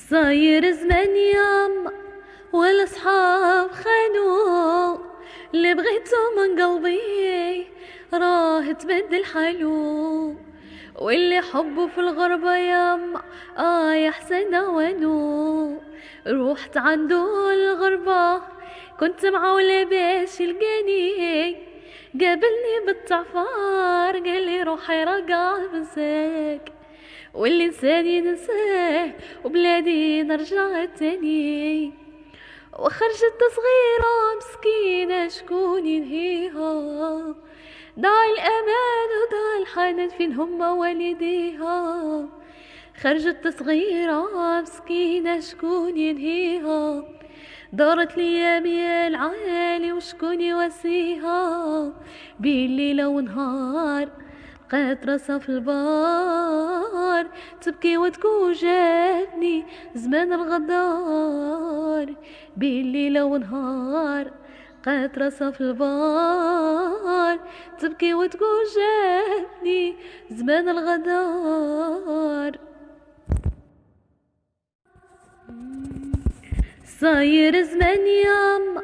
صاير زمان ياما والاصحاب خانوا، اللي بغيته من قلبي راه تبدل حالو، واللي حبه في الغربة ياما يا حسن وانو. روحت عنده الغربة كنت معولة باش يلقاني، قابلني بالتعفار قالي روحي رقع بنساك، واللي نساني ننساه وبلادي نرجع تاني. وخرجت صغيرة مسكينة شكون ينهيها، ضاع الأمان وضاع الحنان فين هما والديها. خرجت صغيرة مسكينة شكون ينهيها، دارت ليام يا العالي وشكون يواسيها. بالليل ونهار لقات راسها في البار تبكي وتقول جاتني زمان الغدار. بالليل ونهار لقات راسها في البار تبكي وتقول جاتني زمان الغدار. صاير زمان ياما